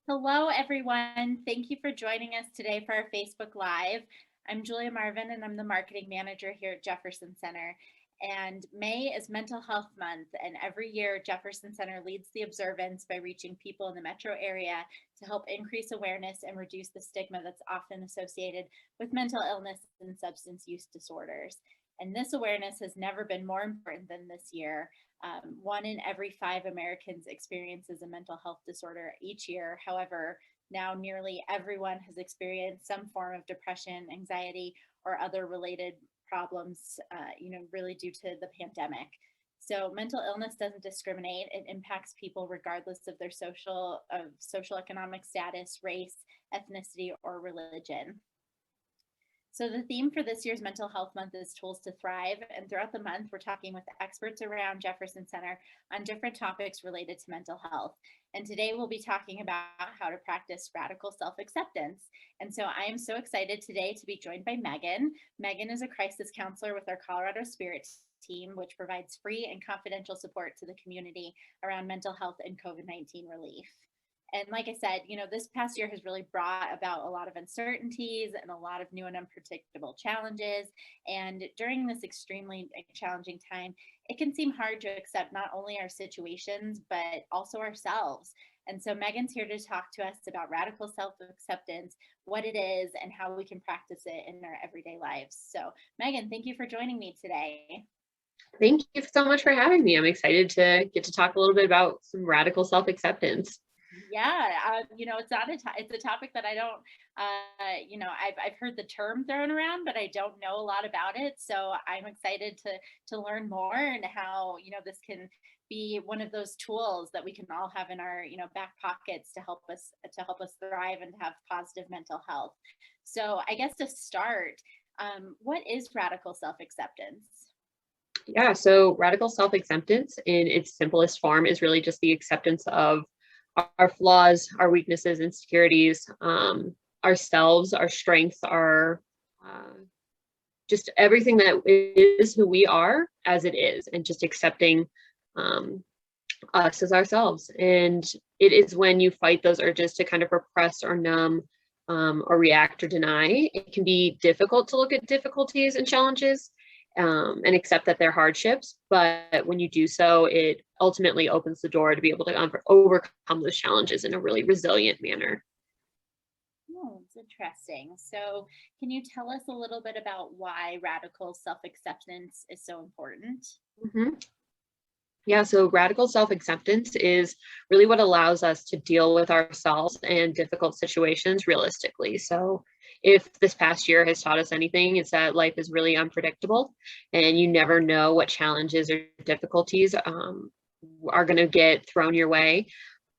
Hello, everyone. Thank you for joining us today for our Facebook Live. I'm Julia Marvin, and I'm the marketing manager here at Jefferson Center. And May is Mental Health Month, and every year Jefferson Center leads the observance by reaching people in the metro area to help increase awareness and reduce the stigma that's often associated with mental illness and substance use disorders. And this awareness has never been more important than this year. One in every five Americans experiences a mental health disorder each year. However, now nearly everyone has experienced some form of depression, anxiety, or other related problems, really due to the pandemic. So mental illness doesn't discriminate. It impacts people regardless of their social economic status, race, ethnicity, or religion. So the theme for this year's Mental Health Month is Tools to Thrive. And throughout the month, we're talking with experts around Jefferson Center on different topics related to mental health. And today we'll be talking about how to practice radical self-acceptance. And so I am so excited today to be joined by Megan. Megan is a crisis counselor with our Colorado Spirit team, which provides free and confidential support to the community around mental health and COVID-19 relief. And like I said, this past year has really brought about a lot of uncertainties and a lot of new and unpredictable challenges. And during this extremely challenging time, it can seem hard to accept not only our situations, but also ourselves. And so Megan's here to talk to us about radical self acceptance, what it is, and how we can practice it in our everyday lives. So, Megan, thank you for joining me today. Thank you so much for having me. I'm excited to get to talk a little bit about some radical self-acceptance. Yeah, it's not it's a topic that I don't, I've heard the term thrown around, but I don't know a lot about it. So I'm excited to learn more and how this can be one of those tools that we can all have in our back pockets to help us thrive and have positive mental health. So I guess to start, what is radical self acceptance? Yeah, so radical self-acceptance in its simplest form is really just the acceptance of our flaws, our weaknesses, insecurities, ourselves, our strengths, our just everything that is who we are as it is, and just accepting um, us as ourselves. And it is when you fight those urges to kind of repress or numb or react or deny, it can be difficult to look at difficulties and challenges and accept that they're hardships. But when you do so, it ultimately opens the door to be able to overcome those challenges in a really resilient manner. Oh, it's interesting. So, can you tell us a little bit about why radical self acceptance is so important? Mhm. Yeah, so radical self acceptance is really what allows us to deal with ourselves and difficult situations realistically. So, if this past year has taught us anything, it's that life is really unpredictable and you never know what challenges or difficulties are going to get thrown your way.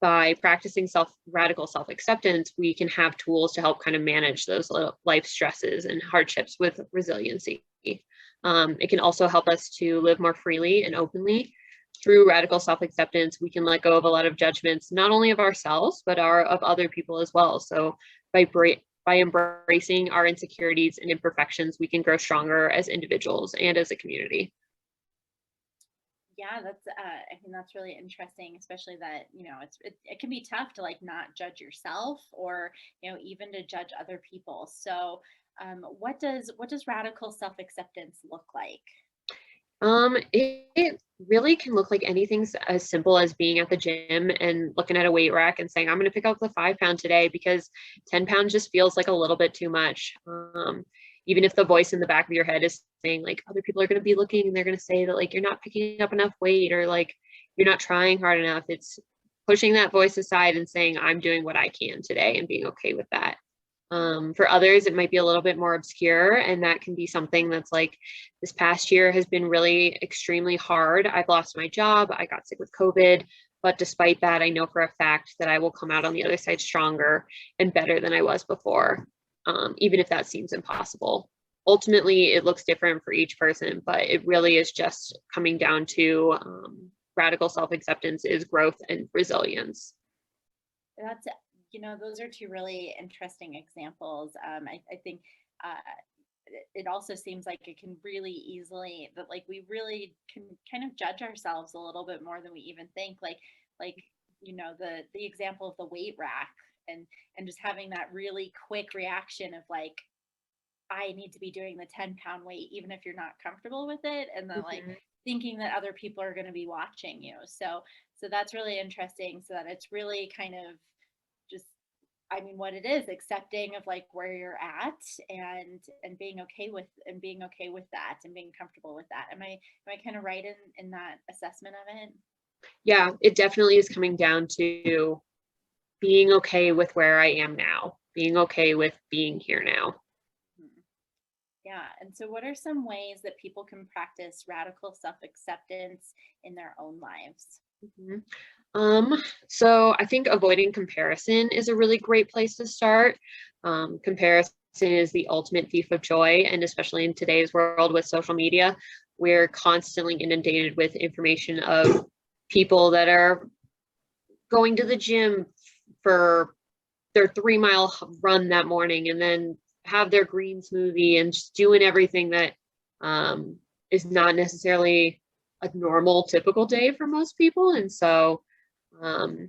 By practicing radical self acceptance, we can have tools to help kind of manage those life stresses and hardships with resiliency. It can also help us to live more freely and openly. Through radical self-acceptance, we can let go of a lot of judgments, not only of ourselves, but of other people as well. So by embracing our insecurities and imperfections, we can grow stronger as individuals and as a community. Yeah, I think that's really interesting, especially that, it can be tough to like not judge yourself or, even to judge other people. So, what does radical self-acceptance look like? It really can look like anything as simple as being at the gym and looking at a weight rack and saying, I'm going to pick up the 5 pound today because 10 pounds just feels like a little bit too much. Even if the voice in the back of your head is saying like other people are going to be looking and they're going to say that like you're not picking up enough weight or like you're not trying hard enough. It's pushing that voice aside and saying, I'm doing what I can today and being okay with that. For others, it might be a little bit more obscure, and that can be something that's like this past year has been really extremely hard. I've lost my job, I got sick with COVID, but despite that, I know for a fact that I will come out on the other side stronger and better than I was before, even if that seems impossible. Ultimately, it looks different for each person, but it really is just coming down to radical self acceptance is growth and resilience. That's, those are two really interesting examples. I think uh, it also seems like it can really easily that like we really can kind of judge ourselves a little bit more than we even think. Like the example of the weight rack. and just having that really quick reaction of like, I need to be doing the 10-pound weight, even if you're not comfortable with it. And then like Mhm. thinking that other people are going to be watching you. So that's really interesting. So that it's really kind of just, I mean, what it is, accepting of like where you're at and being okay with that and being comfortable with that. Am I kind of right in that assessment of it? Yeah, it definitely is coming down to being okay with where I am now, being okay with being here now. Mhm. Yeah. And so, what are some ways that people can practice radical self acceptance in their own lives? Mhm. So I think avoiding comparison is a really great place to start. Comparison is the ultimate thief of joy, and especially in today's world with social media, we're constantly inundated with information of people that are going to the gym for their 3 mile run that morning and then have their green smoothie and just doing everything that um, is not necessarily a normal, typical day for most people. And so um,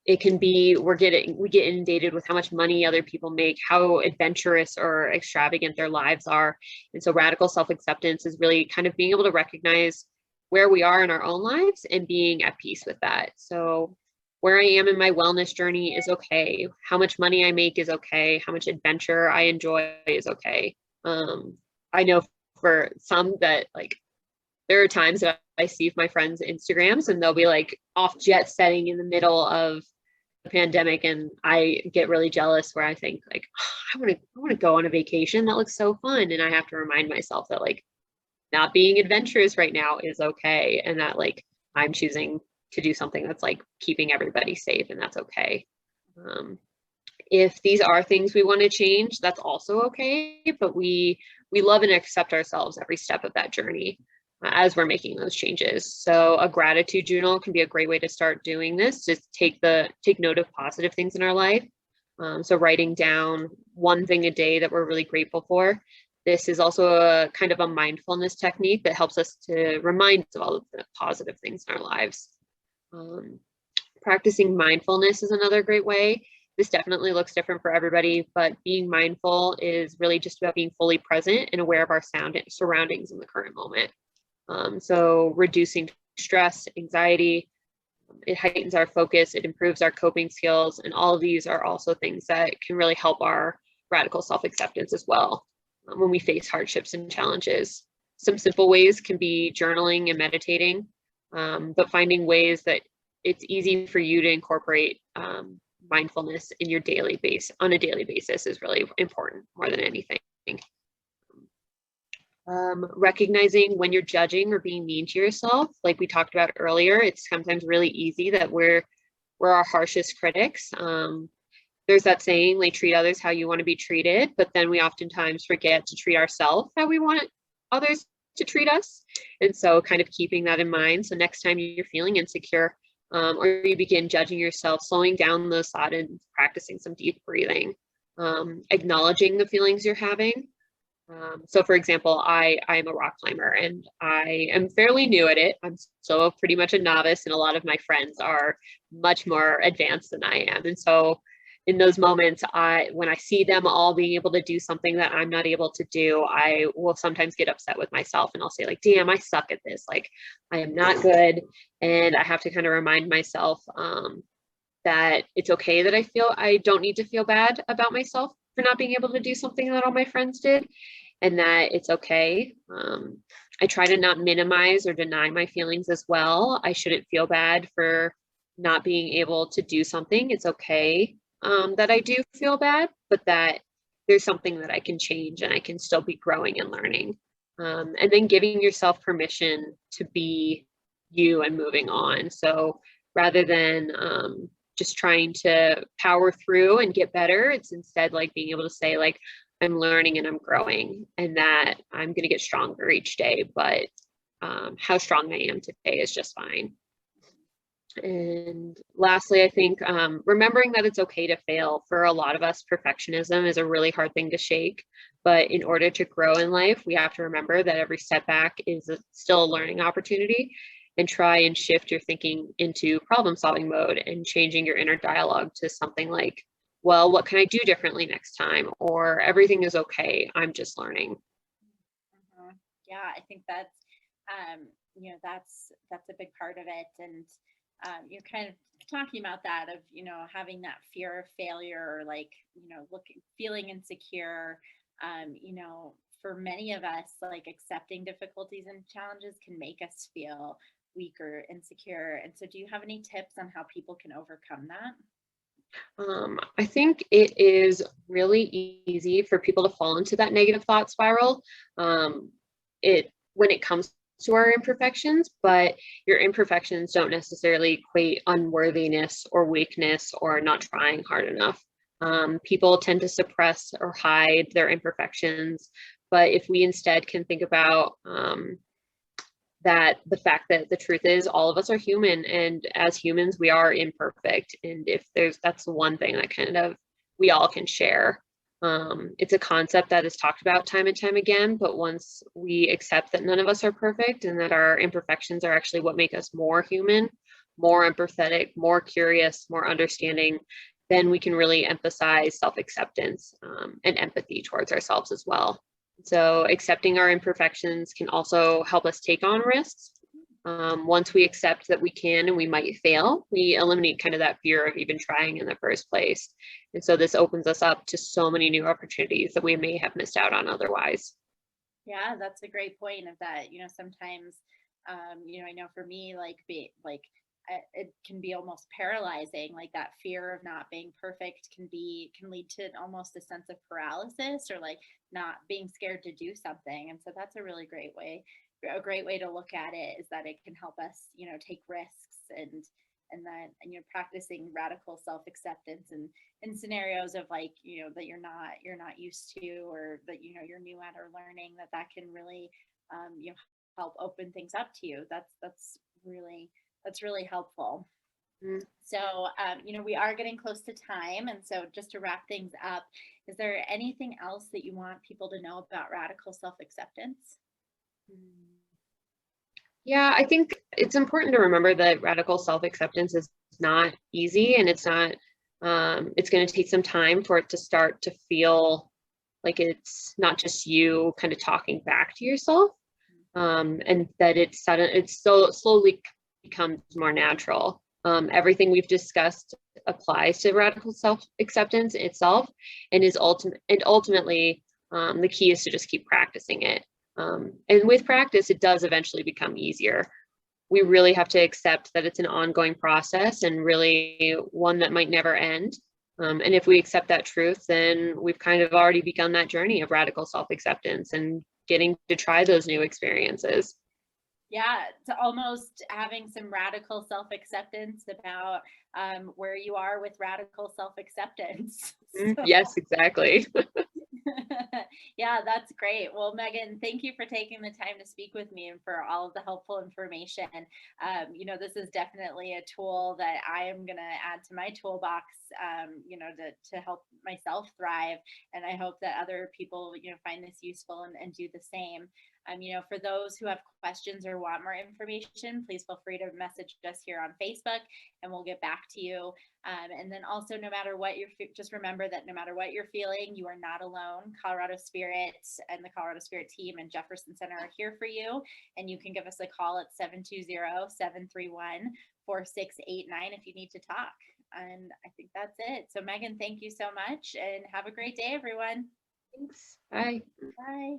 it can be we get inundated with how much money other people make, how adventurous or extravagant their lives are. And so radical self-acceptance is really kind of being able to recognize where we are in our own lives and being at peace with that. So where I am in my wellness journey is okay. How much money I make is okay. How much adventure I enjoy is okay. Um, I know for some that like there are times that I see my friends' Instagrams and they'll be like off jet setting in the middle of the pandemic, and I get really jealous where I think like, oh, I want to go on a vacation. That looks so fun. And I have to remind myself that like not being adventurous right now is okay. And that like I'm choosing to do something that's like keeping everybody safe, and that's okay. Um, if these are things we want to change, that's also okay. But we love and accept ourselves every step of that journey as we're making those changes. So a gratitude journal can be a great way to start doing this. Just take note of positive things in our life. So writing down one thing a day that we're really grateful for. This is also a kind of a mindfulness technique that helps us to remind us of all of the positive things in our lives. Um, Practicing mindfulness is another great way. This definitely looks different for everybody, but being mindful is really just about being fully present and aware of our surroundings in the current moment. So reducing stress, anxiety, it heightens our focus, it improves our coping skills, and all of these are also things that can really help our radical self-acceptance as well when we face hardships and challenges. Some simple ways can be journaling and meditating, but finding ways that it's easy for you to incorporate mindfulness in your daily base on a daily basis is really important more than anything. Recognizing when you're judging or being mean to yourself, like we talked about earlier, it's sometimes really easy that we're our harshest critics. There's that saying, like, treat others how you want to be treated, but then we oftentimes forget to treat ourselves how we want others to treat us. And so kind of keeping that in mind. So next time you're feeling insecure or you begin judging yourself, slowing down those thoughts and practicing some deep breathing, acknowledging the feelings you're having. So for example, I'm a rock climber and I am fairly new at it. I'm still pretty much a novice, and a lot of my friends are much more advanced than I am. And so in those moments, when I see them all being able to do something that I'm not able to do, I will sometimes get upset with myself and I'll say like, damn, I suck at this. Like I am not good. And I have to kind of remind myself that it's okay that I don't need to feel bad about myself for not being able to do something that all my friends did, and that it's okay. I try to not minimize or deny my feelings as well. I shouldn't feel bad for not being able to do something. It's okay that I do feel bad, but that there's something that I can change and I can still be growing and learning. And then giving yourself permission to be you and moving on. So rather than just trying to power through and get better, it's instead like being able to say like, I'm learning and I'm growing, and that I'm going to get stronger each day, but how strong I am today is just fine. And lastly, I think remembering that it's okay to fail. For a lot of us, perfectionism is a really hard thing to shake. But in order to grow in life, we have to remember that every setback is still a learning opportunity, and try and shift your thinking into problem solving mode and changing your inner dialogue to something like, well, what can I do differently next time? Or everything is okay, I'm just learning. Mhm. Yeah, I think that's a big part of it. And you're kind of talking about that of, having that fear of failure, or like, looking, feeling insecure. For many of us, like, accepting difficulties and challenges can make us feel weak or insecure. And so, do you have any tips on how people can overcome that? I think it is really easy for people to fall into that negative thought spiral. It when it comes to our imperfections, but your imperfections don't necessarily equate unworthiness or weakness or not trying hard enough. People tend to suppress or hide their imperfections, but if we instead can think about that the fact that the truth is all of us are human, and as humans we are imperfect, and if that's the one thing that kind of we all can share. It's a concept that is talked about time and time again, but once we accept that none of us are perfect and that our imperfections are actually what make us more human, more empathetic, more curious, more understanding, then we can really emphasize self-acceptance, and empathy towards ourselves as well. So accepting our imperfections can also help us take on risks. Once we accept that we can and we might fail, we eliminate kind of that fear of even trying in the first place. And so this opens us up to so many new opportunities that we may have missed out on otherwise. Yeah, that's a great point of that. Sometimes, I know for me, like, it can be almost paralyzing. Like, that fear of not being perfect can lead to almost a sense of paralysis, or like not being scared to do something. And so that's a great way to look at it, is that it can help us, take risks. And then, practicing radical self-acceptance and in scenarios of, like, that you're not used to, or that, you're new at or learning, that can really, help open things up to you. That's really helpful. Mm. So, we are getting close to time, and so just to wrap things up, is there anything else that you want people to know about radical self-acceptance? Yeah, I think it's important to remember that radical self-acceptance is not easy, and it's going to take some time for it to start to feel like it's not just you kind of talking back to yourself, and that it's so slowly becomes more natural. Everything we've discussed applies to radical self-acceptance itself, and ultimately, the key is to just keep practicing it. And with practice, it does eventually become easier. We really have to accept that it's an ongoing process, and really one that might never end. And if we accept that truth, then we've kind of already begun that journey of radical self-acceptance and getting to try those new experiences. Yeah, to almost having some radical self-acceptance about, where you are with radical self-acceptance. So, Yes, exactly. yeah, that's great. Well, Megan, thank you for taking the time to speak with me and for all of the helpful information. This is definitely a tool that I am going to add to my toolbox, to help myself thrive. And I hope that other people, find this useful, and do the same. For those who have questions or want more information, please feel free to message us here on Facebook, and we'll get back to you. And then also, no matter what just remember that no matter what you're feeling, you are not alone. Colorado Spirit and the Colorado Spirit team and Jefferson Center are here for you. And you can give us a call at 720-731-4689 if you need to talk. And I think that's it. So, Megan, thank you so much, and have a great day, everyone. Thanks. Bye. Bye.